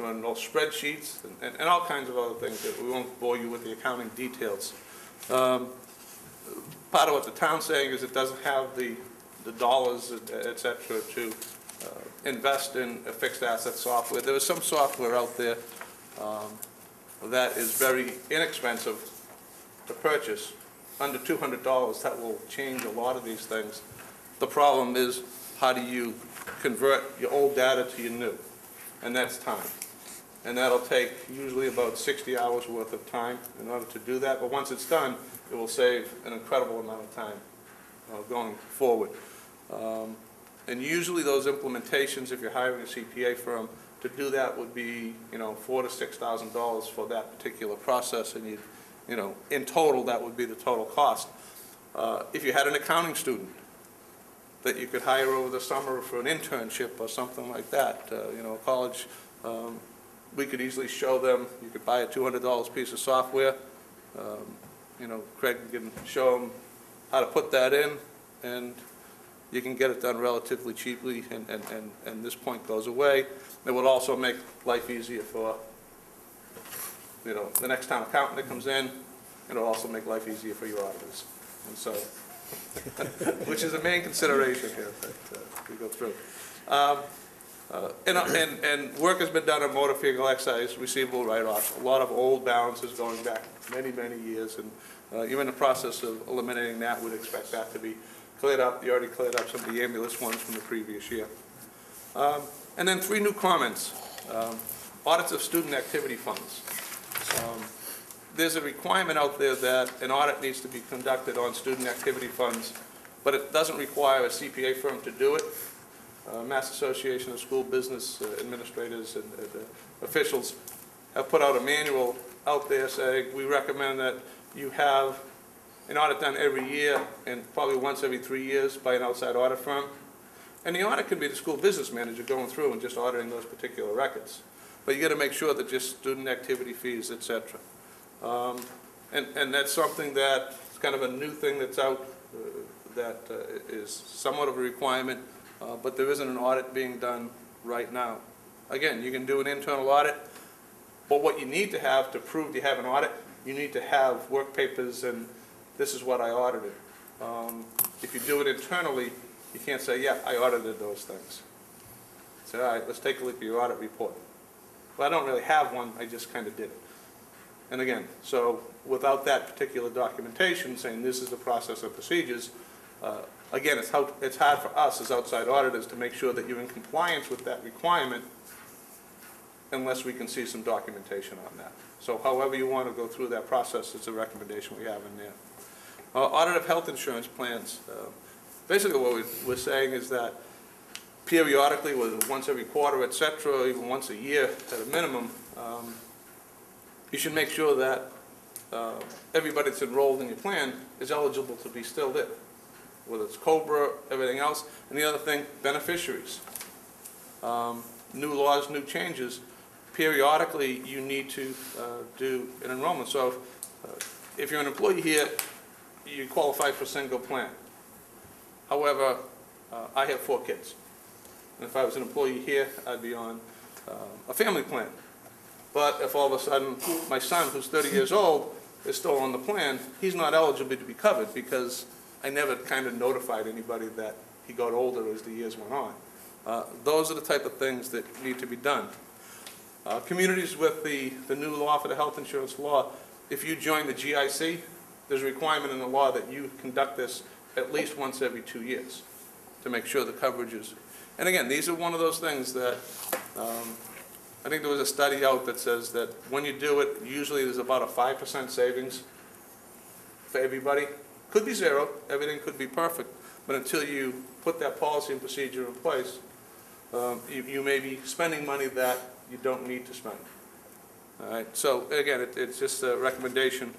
and those spreadsheets, and all kinds of other things that we won't bore you with the accounting details. Part of what the town's saying is it doesn't have the dollars, et cetera, to invest in a fixed asset software. There is some software out there that is very inexpensive to purchase, under $200, that will change a lot of these things. The problem is, how do you convert your old data to your new? And that's time. And that'll take usually about 60 hours worth of time in order to do that. But once it's done, it will save an incredible amount of time going forward. And usually those implementations, if you're hiring a CPA firm, to do that would be, $4,000 to $6,000 for that particular process, and in total, that would be the total cost. If you had an accounting student that you could hire over the summer for an internship or something like that, college, we could easily show them. You could buy a $200 piece of software. Craig can show them how to put that in, and you can get it done relatively cheaply, and this point goes away. It would also make life easier for, the next time accountant that comes in, and it'll also make life easier for your auditors. And so, which is a main consideration here that we go through. And work has been done on motor vehicle excise receivable write-offs. A lot of old balances going back many, many years, and you're in the process of eliminating that. We'd expect that to be cleared up. You already cleared up some of the ambulance ones from the previous year. And then 3 new comments. Audits of student activity funds. There's a requirement out there that an audit needs to be conducted on student activity funds, but it doesn't require a CPA firm to do it. Mass Association of School Business Administrators and officials have put out a manual out there saying we recommend that you have an audit done every year and probably once every 3 years by an outside audit firm. And the audit can be the school business manager going through and just auditing those particular records. But you got to make sure that just student activity fees, et cetera. And that's something that's kind of a new thing that's out that is somewhat of a requirement, but there isn't an audit being done right now. Again, you can do an internal audit, but what you need to have to prove you have an audit, you need to have work papers and this is what I audited. If you do it internally, you can't say, yeah, I audited those things. Say, all right, let's take a look at your audit report. Well, I don't really have one, I just kind of did it. And again, so without that particular documentation saying this is the process and procedures, again, it's hard for us as outside auditors to make sure that you're in compliance with that requirement unless we can see some documentation on that. So however you want to go through that process, it's a recommendation we have in there. Audit of health insurance plans. Basically what we're saying is that periodically, whether once every quarter, et cetera, or even once a year at a minimum, you should make sure that everybody that's enrolled in your plan is eligible to be still there, whether it's COBRA, everything else. And the other thing, beneficiaries. New laws, new changes. Periodically, you need to do an enrollment. So if you're an employee here, you qualify for a single plan. However, I have 4 kids. And if I was an employee here, I'd be on a family plan. But if all of a sudden my son, who's 30 years old, is still on the plan, he's not eligible to be covered because I never kind of notified anybody that he got older as the years went on. Those are the type of things that need to be done. Communities with the new law for the health insurance law, if you join the GIC, there's a requirement in the law that you conduct this at least once every 2 years to make sure the coverage is. And again, these are one of those things that I think there was a study out that says that when you do it, usually there's about a 5% savings for everybody. Could be 0, everything could be perfect, but until you put that policy and procedure in place, you may be spending money that you don't need to spend. All right, so again, it's just a recommendation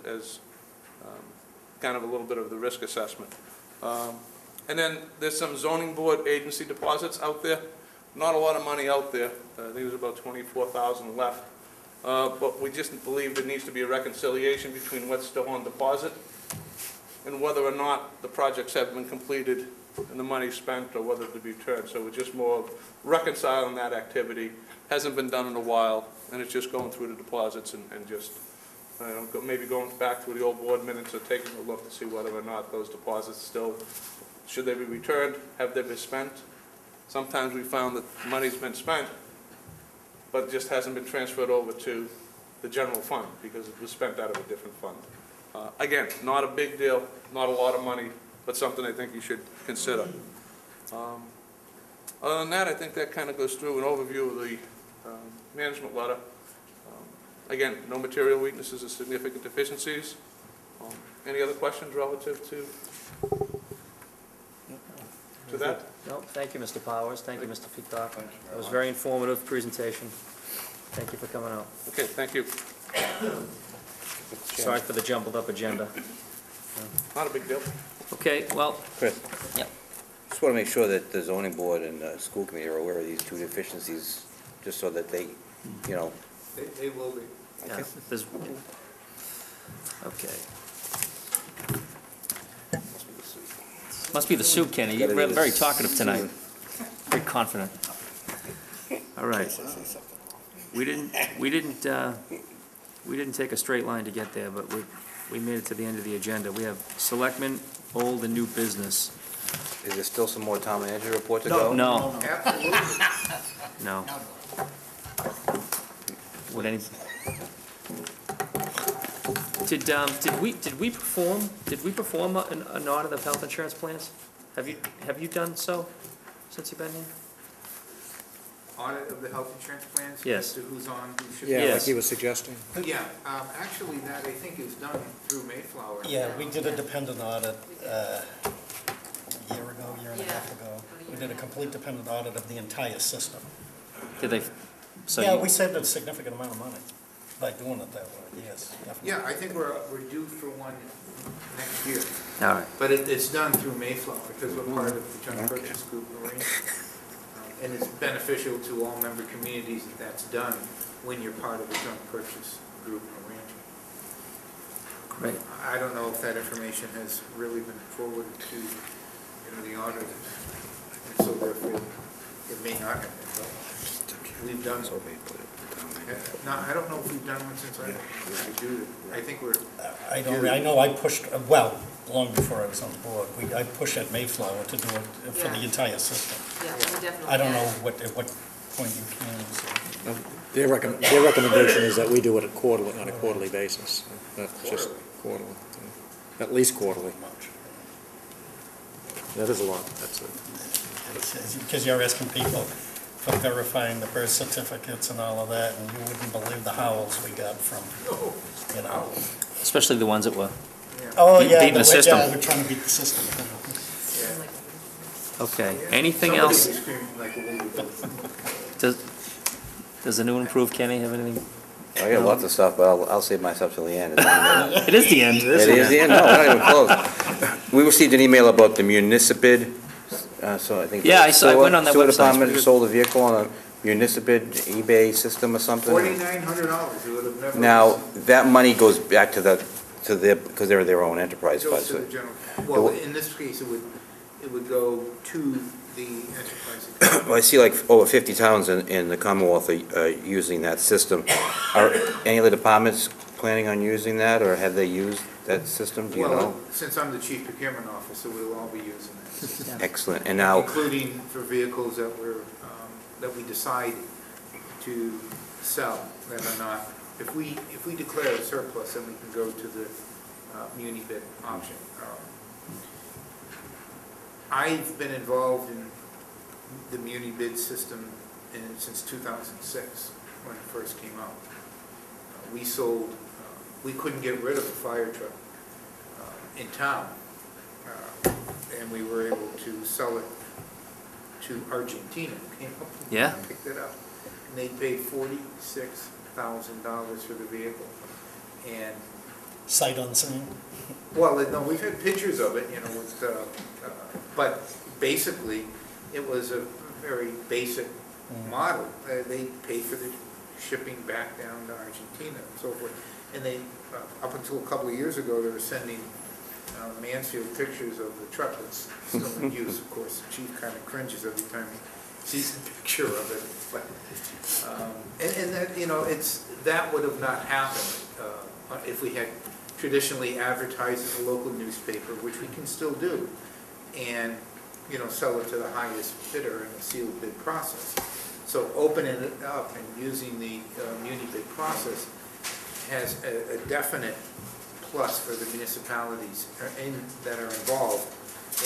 as kind of a little bit of the risk assessment. And then there's some zoning board agency deposits out there. Not a lot of money out there. I think there's about 24,000 left. But we just believe there needs to be a reconciliation between what's still on deposit and whether or not the projects have been completed and the money spent or whether to be returned. So it's just more of reconciling that activity. Hasn't been done in a while, and it's just going through the deposits and just, maybe going back to the old board minutes or taking a look to see whether or not those deposits still, should they be returned, have they been spent? Sometimes we found that money's been spent, but it just hasn't been transferred over to the general fund because it was spent out of a different fund. Again, not a big deal, not a lot of money, but something I think you should consider. Other than that, I think that kind of goes through an overview of the management letter. Again, no material weaknesses or significant deficiencies. Any other questions relative to that? No, thank you, Mr. Powers. Thank you, Mr. Peacock. That was a very informative presentation. Thank you for coming out. Okay, thank you. Sorry for the jumbled up agenda. Not a big deal. Okay, well, Chris? Yep. Just want to make sure that the zoning board and school committee are aware of these two deficiencies, just so that they, you know. They will be. yeah, Okay. there's, okay. Must be the soup, Kenny. You're very talkative tonight. Very confident. All right. We didn't take a straight line to get there, but we made it to the end of the agenda. We have selectmen, old and new business. Is there still some more town manager report to go? No, Absolutely. no. Would any? Did we perform an audit of health insurance plans? Have you done so since you've been here? Audit of the health insurance plans? Yes. As to who's on, who should. Yeah, like Yes. he was suggesting. Yeah, actually, that I think is done through Mayflower. Yeah, we did a dependent audit a year and a half ago. We did a complete dependent audit of the entire system. Did they? So Yeah, you- we saved a significant amount of money by doing it that way, yes, definitely. Yeah, I think we're due for one next year. All right. But it's done through Mayflower because we're part of the joint purchase group arrangement. And it's beneficial to all member communities that that's done when you're part of the joint purchase group arrangement. Great. I don't know if that information has really been forwarded to, the auditors. And so therefore, it may not have been, but we've done so. No, I don't know if we've done one since I do it. I think we're. I know I pushed, well, long before I was on the board, I pushed at Mayflower to do it for the entire system. Yeah, we definitely. I don't know at what point you can, so. Their recommendation is that we do it on a quarterly basis, not just quarterly, at least quarterly. That is a lot, that's it. Because you're asking people for verifying the birth certificates and all of that, and you wouldn't believe the howls we got from, you know. Especially the ones that were. Oh, Beat- yeah, beating the system. yeah, we're trying to beat the system. Okay. Anything Somebody else? was screaming like a little bit. Does the new and improved Kenny have anything? I got lots of stuff, but I'll save myself till the end. It doesn't matter. It is the end. It is the end? No, not even close. We received an email about the municipid, so I think. Yeah, I went on that Sewer website. department sold a vehicle on a municipid eBay system or something. $4,900, you would have never. Now, that money goes back to their, because they're their own enterprise It fund. goes to so- the general, well, in this case, it would go to the enterprise account. Well, I see like over 50 towns in the Commonwealth are using that system. Are any of the departments planning on using that, or have they used that system, do you Well, know? since I'm the chief procurement officer, we'll all be using that, Excellent, and now, including for vehicles that that we decide to sell that are not, if we declare a surplus, then we can go to the muni bid option. I've been involved in the muni bid system since 2006, when it first came out. We sold, we couldn't get rid of a fire truck in town, and we were able to sell it to Argentina. Came up and Yeah. picked it up, and they paid $46,000 for the vehicle. And Sight unseen. well, no, we've had pictures of it, with, but basically, it was a very basic model. They paid for the shipping back down to Argentina and so forth. And they, up until a couple of years ago, they were sending Mansfield pictures of the truck that's still in use. Of course, the chief kind of cringes every time he sees a picture of it. But, and that, you know, that would have not happened if we had traditionally advertised in a local newspaper, which we can still do, and, you know, sell it to the highest bidder in a sealed bid process. So opening it up and using the muni bid process has a definite plus for the municipalities that are involved,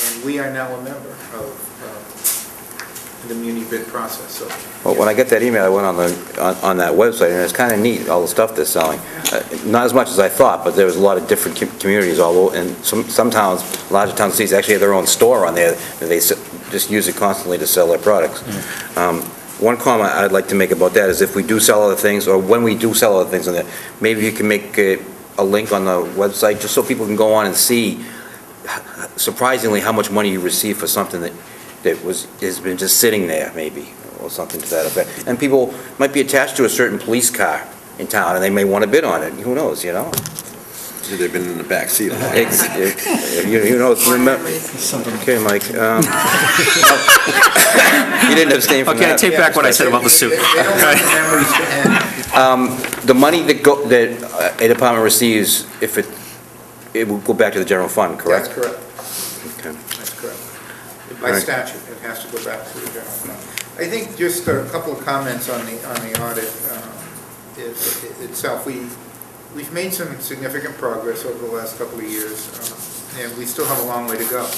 and we are now a member of the muni bid process. So, Well, when I get that email, I went on that website, and it's kind of neat, all the stuff they're selling. Not as much as I thought, but there was a lot of different communities all over, and some towns, larger towns, cities actually have their own store on there, and they just use it constantly to sell their products. One comment I'd like to make about that is if we do sell other things, or when we do sell other things on there, maybe you can make a link on the website, just so people can go on and see, surprisingly, how much money you receive for something that has been just sitting there, maybe, or something to that effect. And people might be attached to a certain police car in town, and they may want to bid on it. Who knows, you know? They've been in the back seat. You know, okay, Mike. You didn't abstain from that. Okay, I take back what I said about the soup. The money that a department receives, if it will go back to the general fund, correct? That's correct. Okay. That's correct. By statute, it has to go back to the general fund. I think just a couple of comments on the audit itself. We've made some significant progress over the last couple of years, and we still have a long way to go.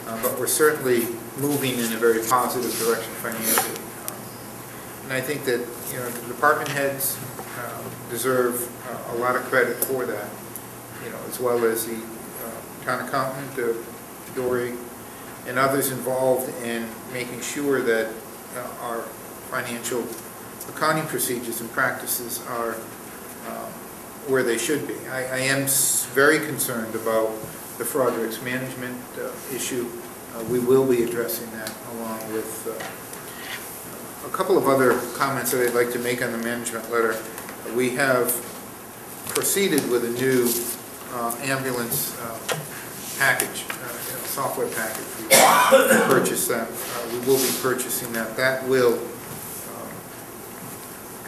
But we're certainly moving in a very positive direction financially. And I think that, you know, the department heads deserve a lot of credit for that, you know, as well as the town accountant, Dory, and others involved in making sure that our financial accounting procedures and practices are where they should be. I am very concerned about the fraud risk management issue. We will be addressing that along with a couple of other comments that I'd like to make on the management letter. We have proceeded with a new ambulance package, software package. We purchased that. We will be purchasing that. That will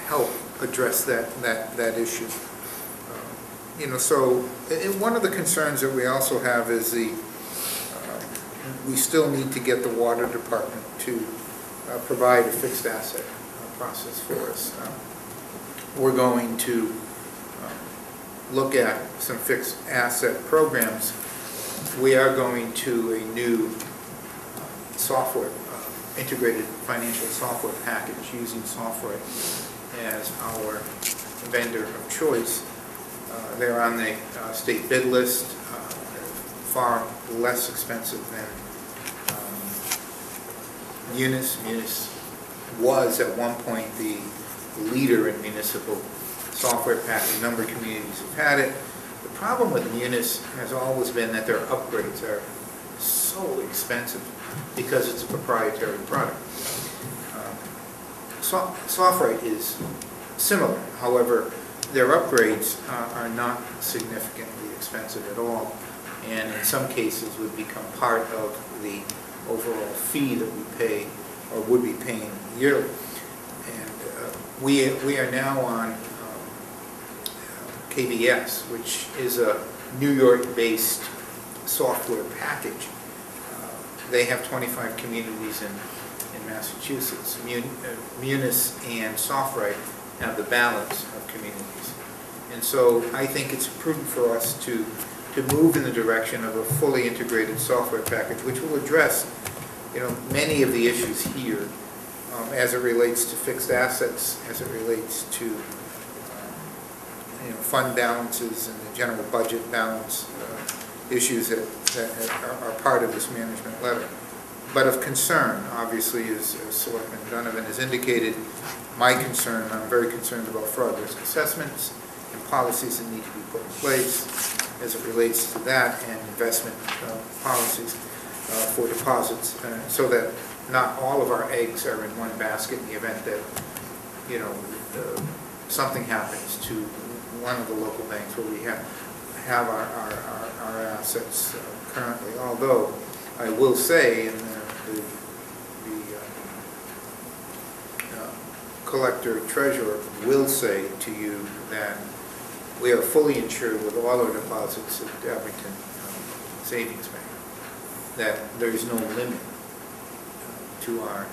help address that issue. You know, so one of the concerns that we also have is we still need to get the water department to provide a fixed asset process for us. We're going to look at some fixed asset programs. We are going to a new software, integrated financial software package using software as our vendor of choice. They're on the state bid list, far less expensive than Munis. Munis was at one point the leader in municipal software package. A number of communities have had it. The problem with Munis has always been that their upgrades are so expensive because it's a proprietary product. SoftWrite is similar, however, their upgrades are not significantly expensive at all, and in some cases would become part of the overall fee that we pay or would be paying yearly. And we are now on KBS, which is a New York-based software package. They have 25 communities in Massachusetts. Munis and SoftWrite have the balance of communities. And so I think it's prudent for us to move in the direction of a fully integrated software package, which will address, you know, many of the issues here as it relates to fixed assets, as it relates to fund balances and the general budget balance issues that are part of this management letter. But of concern, obviously, as Selectman Donovan has indicated, my concern, I'm very concerned about fraud risk assessments and policies that need to be put in place as it relates to that, and investment policies for deposits, so that not all of our eggs are in one basket in the event that, you know, something happens to one of the local banks where we have our assets currently, although I will say, and the collector treasurer will say to you that we are fully insured with all our deposits at Abington Savings Bank, that there is no limit to our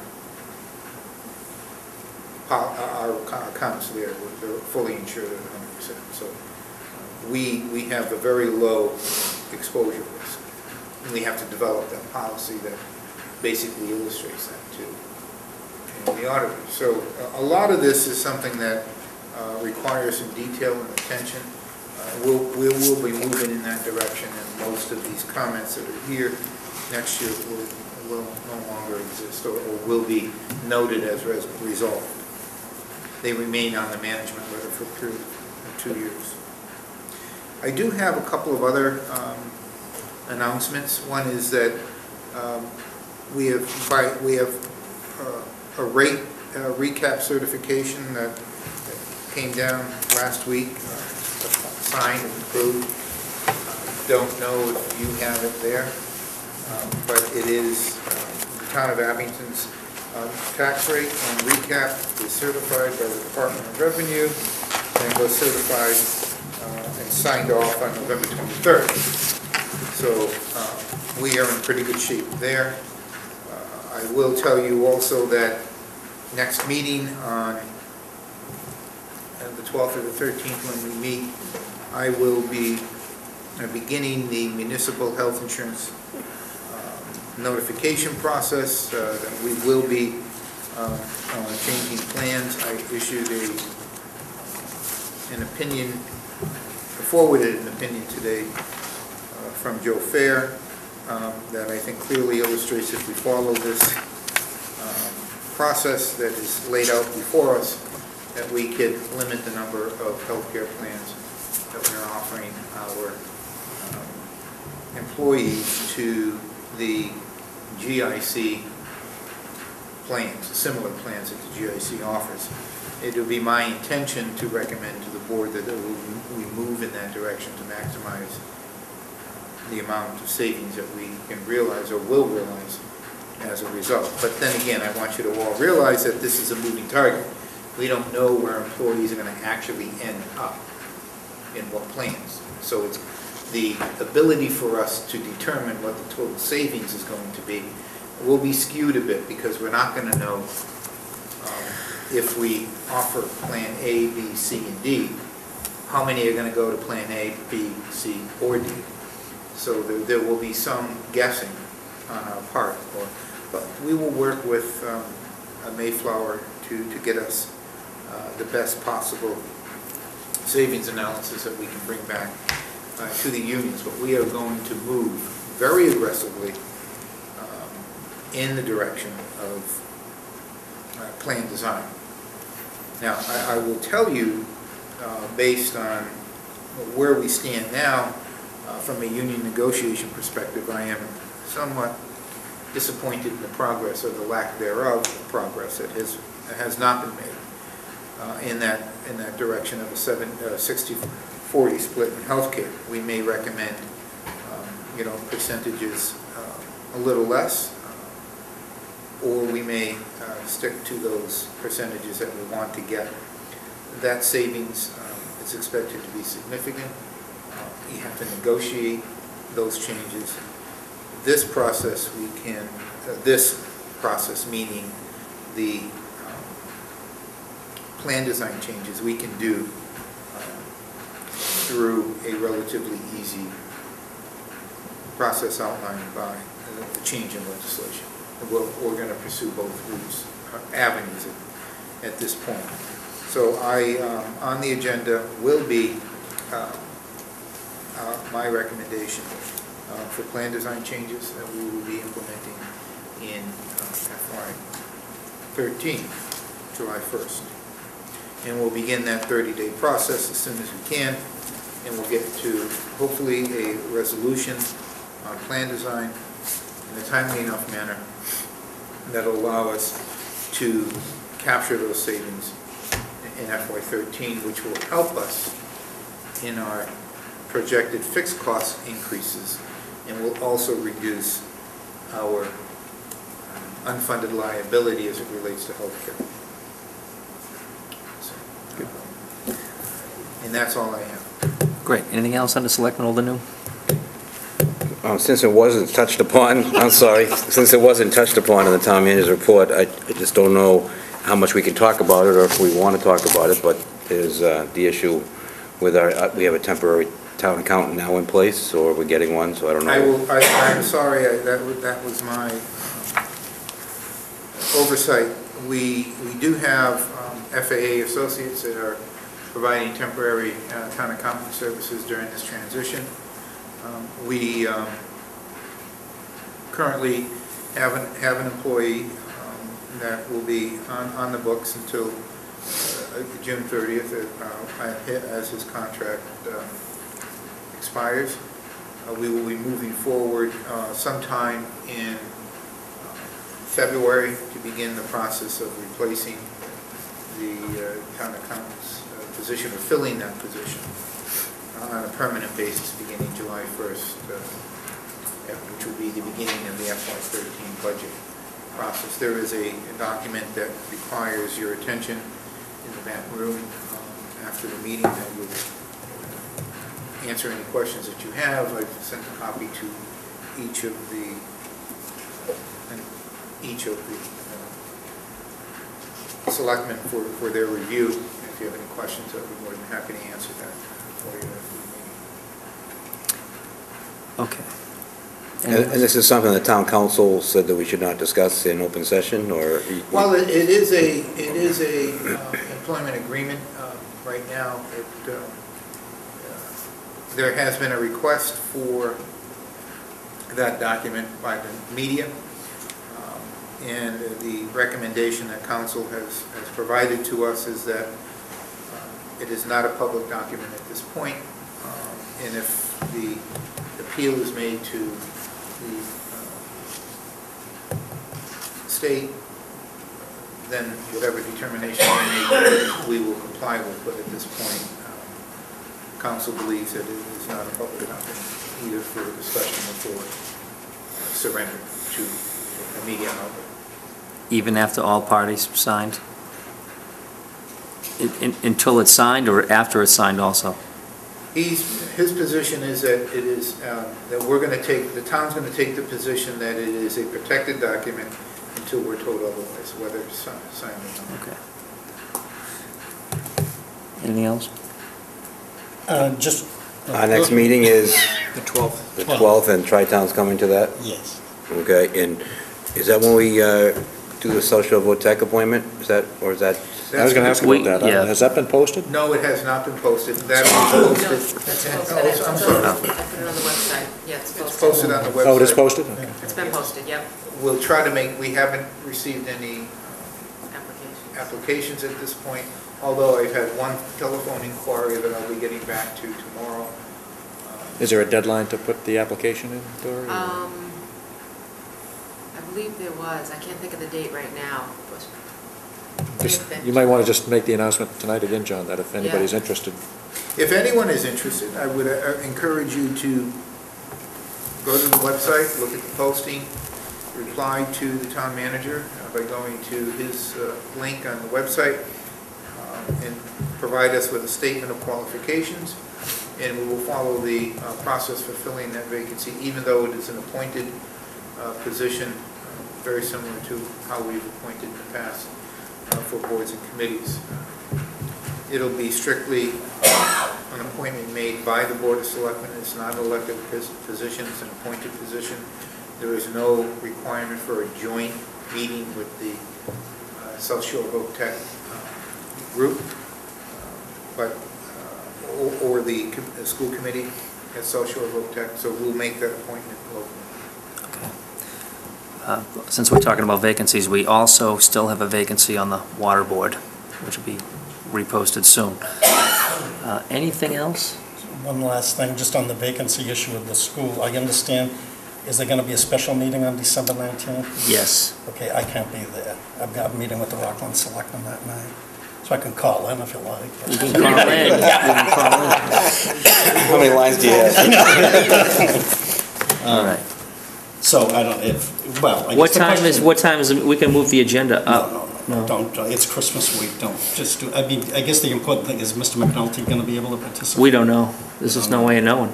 accounts there. They're fully insured at 100%. So we have a very low exposure risk. And we have to develop that policy that basically illustrates that to the auditor. So a lot of this is something that requires some detail and attention. We will be moving in that direction, and most of these comments that are here next year will no longer exist, or will be noted as resolved. They remain on the management letter for a period of 2 years. I do have a couple of other announcements. One is that we have a rate recap certification that came down last week, signed and approved. Don't know if you have it there, but it is the town of Abington's tax rate and recap is certified by the Department of Revenue and was certified and signed off on November 23rd. So we are in pretty good shape there. I will tell you also that next meeting on the 12th or the 13th when we meet, I will be beginning the municipal health insurance notification process. That we will be changing plans. I issued an opinion, forwarded an opinion today from Joe Fair that I think clearly illustrates if we follow this process that is laid out before us, that we could limit the number of healthcare plans that we're offering our employees to the GIC plans, similar plans that the GIC offers. It would be my intention to recommend to the board that we move in that direction to maximize the amount of savings that we can realize or will realize as a result. But then again, I want you to all realize that this is a moving target. We don't know where employees are going to actually end up in what plans. So it's the ability for us to determine what the total savings is going to be will be skewed a bit, because we're not going to know if we offer plan A, B, C, and D, how many are going to go to plan A, B, C, or D. So there will be some guessing on our part, but we will work with Mayflower to get us the best possible savings analysis that we can bring back to the unions. But we are going to move very aggressively in the direction of plan design. Now, I will tell you, based on where we stand now, from a union negotiation perspective, I am somewhat disappointed in the progress, or the lack thereof of progress that has not been made in that direction of a 60-40 split in healthcare. We may recommend, percentages a little less, or we may stick to those percentages that we want to get. That savings is expected to be significant. You have to negotiate those changes. This process meaning the plan design changes, we can do through a relatively easy process outlined by the change in legislation. We're going to pursue both routes, avenues at this point. So on the agenda will be my recommendation for plan design changes that we will be implementing in FY 13, July 1st. And we'll begin that 30-day process as soon as we can, and we'll get to hopefully a resolution on plan design in a timely enough manner that will allow us to capture those savings in FY 13, which will help us in our projected fixed cost increases and will also reduce our unfunded liability as it relates to healthcare. So, and that's all I have. Great. Anything else under Selectmen, old or new? Since it wasn't touched upon, I'm sorry, since it wasn't touched upon in the town manager's report, I just don't know how much we can talk about it or if we want to talk about it, but there's the issue with our, we have a temporary town accountant now in place, or we're getting one, so I don't know. I'm sorry, that was my oversight. We do have FAA associates that are providing temporary town accountant services during this transition. We currently have an employee that will be on the books until June 30th as his contract expires. We will be moving forward sometime in February to begin the process of replacing the town accountant's position, or filling that position on a permanent basis beginning July 1st, which will be the beginning of the FY13 budget process. There is a document that requires your attention in the back room after the meeting that will answer any questions that you have. I've sent a copy to each of the selectmen for their review. If you have any questions, I'd be more than happy to answer that for you after the meeting. Okay. And this is something the town council said that we should not discuss in open session, or? Well, it is a employment agreement right now. There has been a request for that document by the media, and the recommendation that council has provided to us is that it is not a public document at this point, and if the appeal is made to the state, then whatever determination we make, we will comply with. But at this point, council believes that it is not a public document, either for discussion or for surrender to a media outlet. Even after all parties signed? Until it's signed, or after it's signed also? His position is that it is, that we're going to take, the town's going to take the position that it is a protected document until we're told otherwise, whether it's signed or not. Okay. Anything else? Just. Our next meeting is? The 12th. The 12th, and Tri-Town's coming to that? Yes. Okay, and is that when we do the social vote tech appointment? Is that, or is that? I was gonna ask We- about that. yeah. Has that been posted? No, it has not been posted. That was No, posted. that's posted. Oh, I'm sorry. I put it on the website. Yeah, it's It's posted. posted on the website. Oh, it is posted? Okay. It's been posted, yep. We'll try to make, we haven't received any Applications. applications at this point, although I've had one telephone inquiry that I'll be getting back to tomorrow. Is there a deadline to put the application in, Dory? I believe there was. I can't think of the date right now. It was- You might want to just make the announcement tonight again, John, that if anybody's interested. If anyone is interested, I would encourage you to go to the website, look at the posting, reply to the town manager by going to his link on the website, and provide us with a statement of qualifications, and we will follow the process for filling that vacancy, even though it is an appointed position, very similar to how we've appointed in the past for boards and committees. It'll be strictly an appointment made by the Board of Selectmen. It's not an elected position, it's an appointed position. There is no requirement for a joint meeting with the South Shore Voc Tech group, or the school committee at South Shore Voc Tech, so we'll make that appointment locally. Since we're talking about vacancies, we also still have a vacancy on the water board, which will be reposted soon. Anything else? One last thing, just on the vacancy issue of the school. I understand, is there going to be a special meeting on December 19th? Yes. Okay, I can't be there. I've got a meeting with the Rockland Selectmen that night. So I can call in if you like. You can call in, you can call in. How many lines do you have? All right. So I don't, well, I guess What the time is, we can move the agenda up? No, don't, it's Christmas week, don't, just do, I mean, I guess the important thing is Mr. McNulty gonna be able to participate? We don't know. There's just no way of knowing.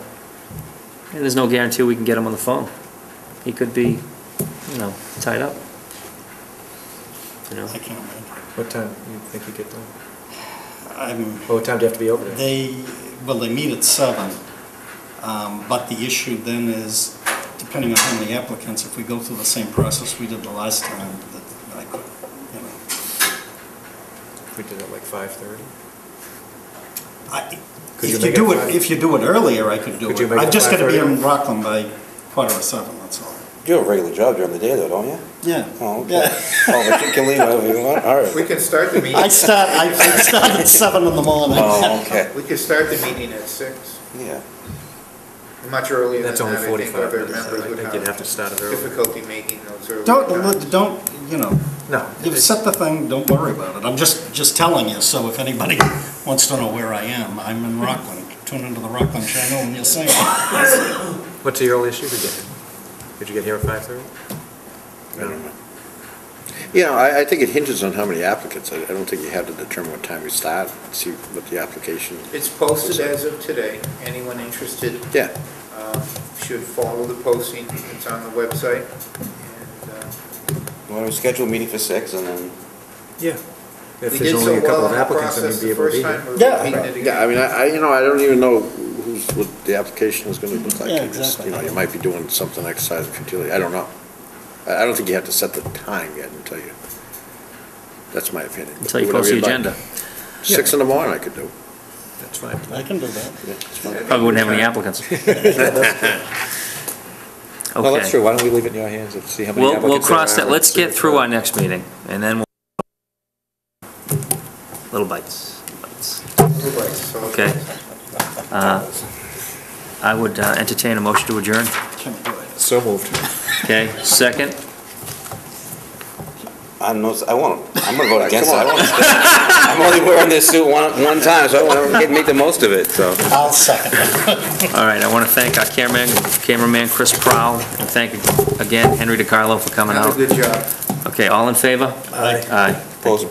And there's no guarantee we can get him on the phone. He could be, tied up. I can't remember. What time do you think you get done? What time do you have to be over there? They meet at 7, but the issue then is, depending on how many applicants, if we go through the same process we did the last time, that I could, We did it like 5:30? Could you If you make do it it, if you do it earlier, I could do Could you it. make I've it just got to be 5:30? in Rockland by 6:45, that's all. You have a regular job during the day though, don't you? Yeah. Oh, okay. Yeah. Oh, but you can leave whenever you want, all right. We can start the meeting, I start at 7 in the morning. Oh, okay, we can start the meeting at 6, yeah. much earlier than That's that. only I think 45 other minutes. members I would think you'd have to start it early. difficulty making those early Don't, times. No. you've set the thing, don't worry about it. I'm just telling you, so if anybody wants to know where I am, I'm in Rockland. Tune into the Rockland channel and you'll see it. What's the earliest you could get here? Could you get here at 5:30? I don't know. You know, I think it hinges on how many applicants. I don't think you have to determine what time we start, see what the application. It's posted as of today. Anyone interested Yeah, should follow the posting. It's on the website. And Why don't we schedule a meeting for 6 and then, Yeah. If we there's did so only a couple well of in the applicants, then process you'd be the able to first be time. here. We're Yeah. repeating it yeah, I again. mean, I don't even know what the application is gonna look like. Yeah, You just, exactly. you might be doing something exercise futility, I don't know. I don't think you have to set the time yet until you, that's my opinion. Until you Whatever post the you'd like. agenda. 6 in the morning I could do. That's fine. I can do that. Yeah, it's fine. Probably wouldn't have any applicants. Well, that's Okay. true. Why don't we leave it in your hands and see how many We'll applicants there cross that, are let's and see get if, through our next meeting, and then we'll, little bites. Right, so- Okay. I would entertain a motion to adjourn. Can do it. So moved. Okay, second? I'm gonna vote against it. I wanna stay. I'm only wearing this suit one time, so I wanna make the most of it, so. I'll second. All right, I want to thank our cameraman Chris Prowl, and thank again Henry DiCarlo for coming Have a out. good job. Okay, all in favor? Aye. Aye. Opposed?